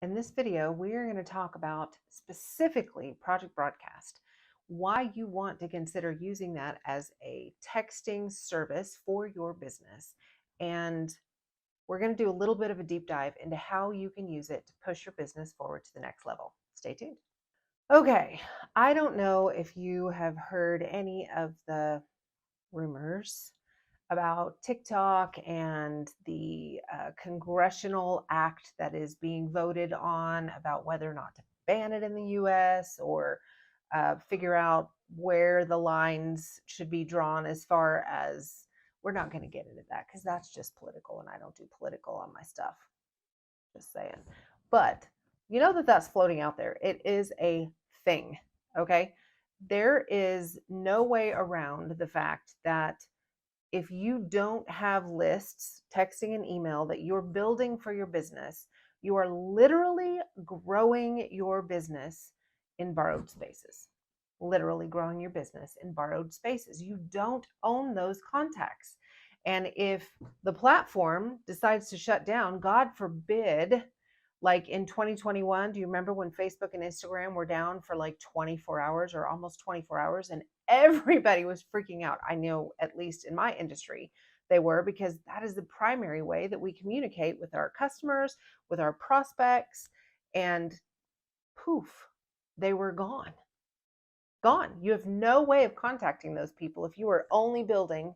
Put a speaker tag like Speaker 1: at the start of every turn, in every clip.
Speaker 1: In this video, we are going to talk about specifically Project Broadcast, why you want to consider using that as a texting service for your business. And we're going to do a little bit of a deep dive into how you can use it to push your business forward to the next level. Stay tuned. Okay, I don't know if you have heard any of the rumors about TikTok and the congressional act that is being voted on about whether or not to ban it in the US or figure out where the lines should be drawn as far as we're not going to get into that because that's just political and I don't do political on my stuff. Just saying. But you know that that's floating out there. It is a thing. Okay. There is no way around the fact that if you don't have lists, texting and email that you're building for your business, you are literally growing your business in borrowed spaces. Literally growing your business in borrowed spaces. You don't own those contacts. And if the platform decides to shut down, God forbid, like in 2021, do you remember when Facebook and Instagram were down for like 24 hours or almost 24 hours and everybody was freaking out? I know, at least in my industry, they were, because that is the primary way that we communicate with our customers, with our prospects, and poof, they were gone. Gone. You have no way of contacting those people if you are only building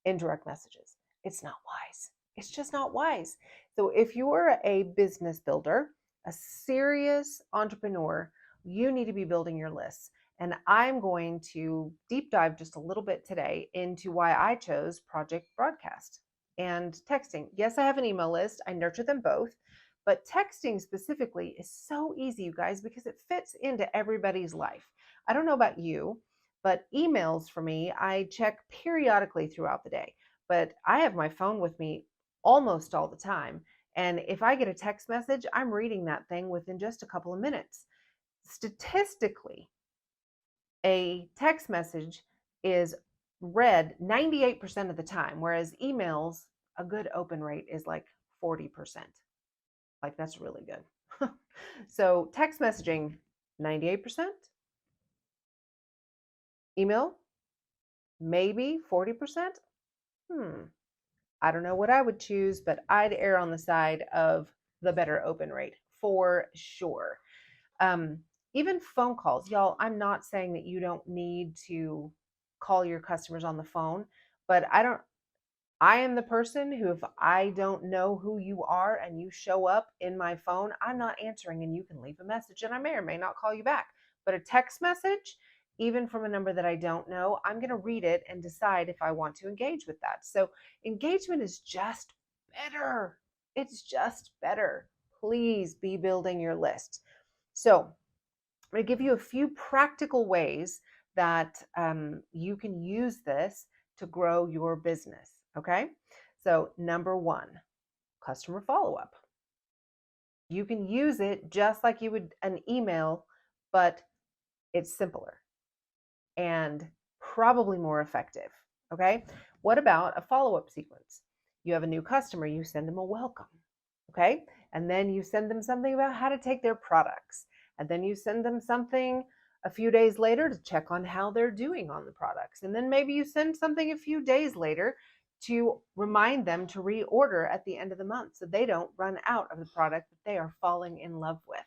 Speaker 1: indirect messages. It's not wise. It's just not wise. So if you are a business builder, a serious entrepreneur, you need to be building your lists. And I'm going to deep dive just a little bit today into why I chose Project Broadcast and texting. Yes, I have an email list. I nurture them both. But texting specifically is so easy, you guys, because it fits into everybody's life. I don't know about you, but emails for me, I check periodically throughout the day. But I have my phone with me almost all the time. And if I get a text message, I'm reading that thing within just a couple of minutes. Statistically, a text message is read 98% of the time, whereas emails, a good open rate is like 40%. Like, that's really good. So text messaging, 98%. Email, maybe 40%. I don't know what I would choose, but I'd err on the side of the better open rate for sure. Even phone calls, y'all, I'm not saying that you don't need to call your customers on the phone, but I am the person who, if I don't know who you are and you show up in my phone, I'm not answering, and you can leave a message and I may or may not call you back. But a text message, even from a number that I don't know, I'm going to read it and decide if I want to engage with that. So engagement is just better. It's just better. Please be building your list. So I'm going to give you a few practical ways that you can use this to grow your business. Okay. So number one, customer follow-up. You can use it just like you would an email, but it's simpler and probably more effective. Okay. What about a follow-up sequence? You have a new customer, you send them a welcome. Okay. And then you send them something about how to take their products. And then you send them something a few days later to check on how they're doing on the products. And then maybe you send something a few days later to remind them to reorder at the end of the month so they don't run out of the product that they are falling in love with.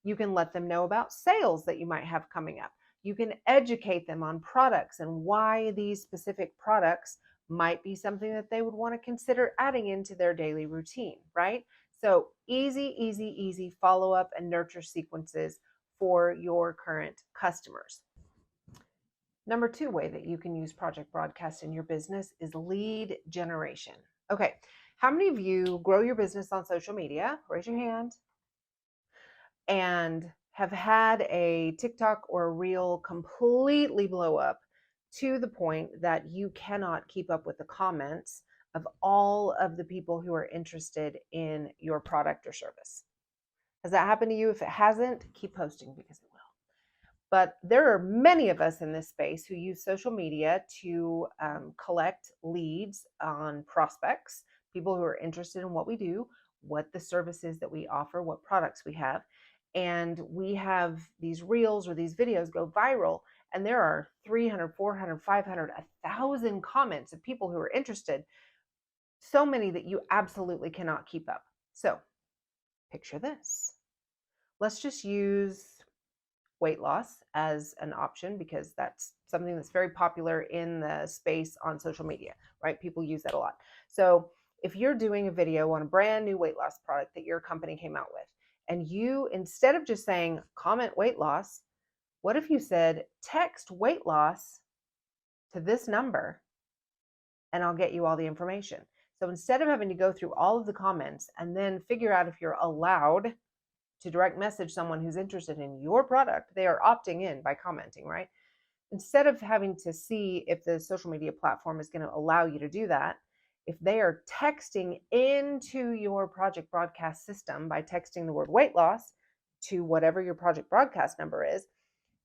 Speaker 1: You can let them know about sales that you might have coming up. You can educate them on products and why these specific products might be something that they would want to consider adding into their daily routine, right? So easy follow-up and nurture sequences for your current customers. Number two way that you can use Project Broadcast in your business is lead generation. Okay, how many of you grow your business on social media? Raise your hand. And have had a TikTok or a reel completely blow up to the point that you cannot keep up with the comments of all of the people who are interested in your product or service. Has that happened to you? If it hasn't, keep posting because it will. But there are many of us in this space who use social media to collect leads on prospects, people who are interested in what we do, what the service is that we offer, what products we have. And we have these reels or these videos go viral, and there are 300, 400, 500, 1,000 comments of people who are interested. So many that you absolutely cannot keep up. So picture this. Let's just use weight loss as an option because that's something that's very popular in the space on social media, right? People use that a lot. So if you're doing a video on a brand new weight loss product that your company came out with, and you, instead of just saying comment weight loss, what if you said text weight loss to this number and I'll get you all the information? So instead of having to go through all of the comments and then figure out if you're allowed to direct message someone who's interested in your product, they are opting in by commenting, right? Instead of having to see if the social media platform is going to allow you to do that, if they are texting into your project broadcast system by texting the word weight loss to whatever your project broadcast number is,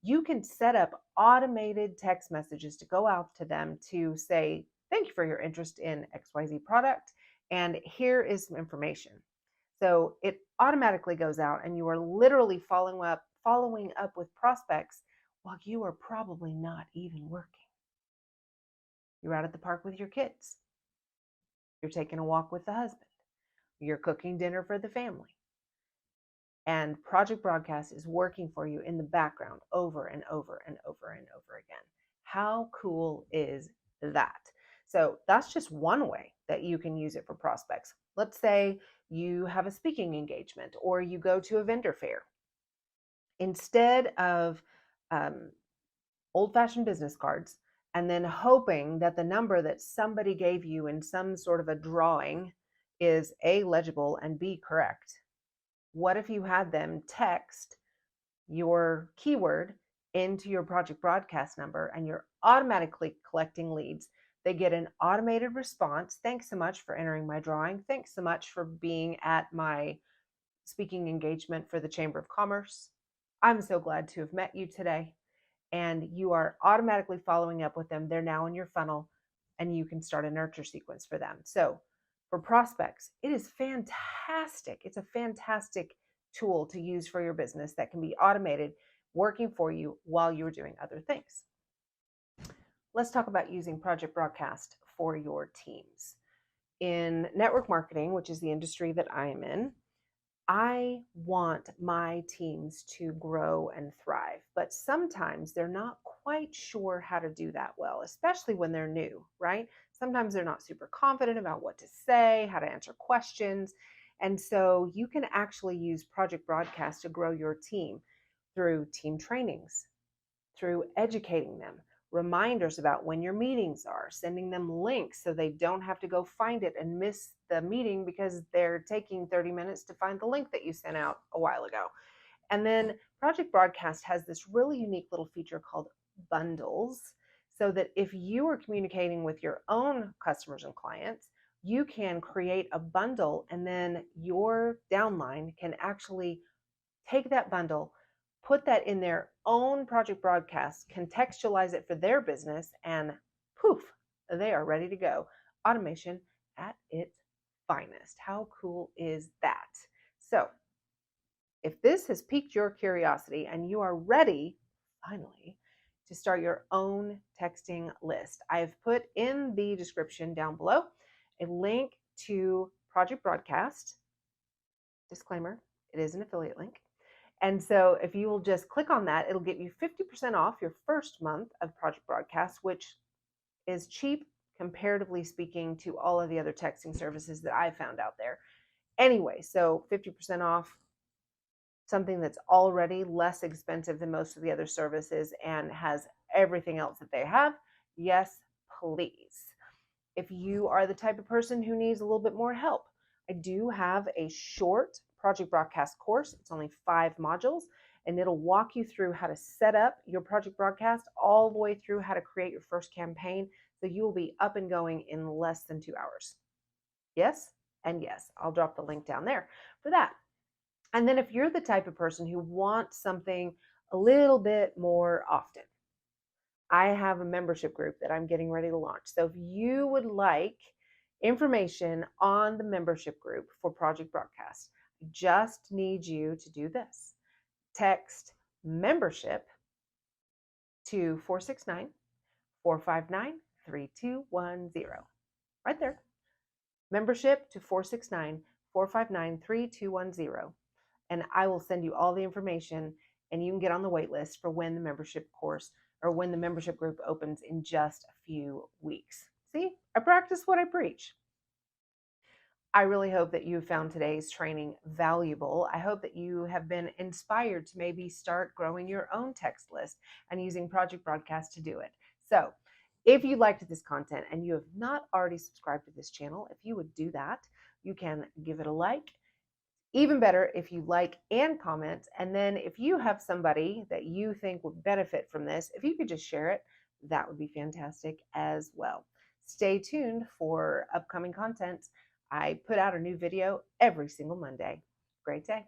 Speaker 1: you can set up automated text messages to go out to them to say, thank you for your interest in XYZ product, and here is some information. So it automatically goes out, and you are literally following up with prospects while you are probably not even working. You're out at the park with your kids. You're taking a walk with the husband. You're cooking dinner for the family. And Project Broadcast is working for you in the background over and over and over and over again. How cool is that? So that's just one way that you can use it for prospects. Let's say you have a speaking engagement or you go to a vendor fair. Instead of old-fashioned business cards and then hoping that the number that somebody gave you in some sort of a drawing is A, legible, and B, correct. What if you had them text your keyword into your project broadcast number and you're automatically collecting leads? They get an automated response. Thanks so much for entering my drawing. Thanks so much for being at my speaking engagement for the Chamber of Commerce. I'm so glad to have met you today. And you are automatically following up with them. They're now in your funnel and you can start a nurture sequence for them. So for prospects, it is fantastic. It's a fantastic tool to use for your business that can be automated, working for you while you're doing other things. Let's talk about using Project Broadcast for your teams. In network marketing, which is the industry that I am in, I want my teams to grow and thrive, but sometimes they're not quite sure how to do that well, especially when they're new, right? Sometimes they're not super confident about what to say, how to answer questions. And so you can actually use Project Broadcast to grow your team through team trainings, through educating them, reminders about when your meetings are, sending them links so they don't have to go find it and miss the meeting because they're taking 30 minutes to find the link that you sent out a while ago. And then Project Broadcast has this really unique little feature called bundles, so that if you are communicating with your own customers and clients, you can create a bundle and then your downline can actually take that bundle, put that in their own Project Broadcast, contextualize it for their business, and poof, they are ready to go. Automation at its finest. How cool is that? So, if this has piqued your curiosity and you are ready, finally, to start your own texting list, I've put in the description down below a link to Project Broadcast. Disclaimer, it is an affiliate link. And so if you will just click on that, it'll get you 50% off your first month of Project Broadcast, which is cheap, comparatively speaking, to all of the other texting services that I've found out there. Anyway, so 50% off something that's already less expensive than most of the other services and has everything else that they have. Yes, please. If you are the type of person who needs a little bit more help, I do have a short Project Broadcast course. It's only 5 modules, and it'll walk you through how to set up your Project Broadcast all the way through how to create your first campaign, so you will be up and going in less than 2 hours. Yes, and yes, I'll drop the link down there for that. And then if you're the type of person who wants something a little bit more often, I have a membership group that I'm getting ready to launch. So if you would like information on the membership group for Project Broadcast. I just need you to do this. Text membership to 469 459 3210. Right there. Membership to 469 459 3210. And I will send you all the information, and you can get on the wait list for when the membership course or when the membership group opens in just a few weeks. See, I practice what I preach. I really hope that you found today's training valuable. I hope that you have been inspired to maybe start growing your own text list and using Project Broadcast to do it. So, if you liked this content and you have not already subscribed to this channel, if you would do that, you can give it a like. Even better if you like and comment. And then if you have somebody that you think would benefit from this, if you could just share it, that would be fantastic as well. Stay tuned for upcoming content. I put out a new video every single Monday. Great day.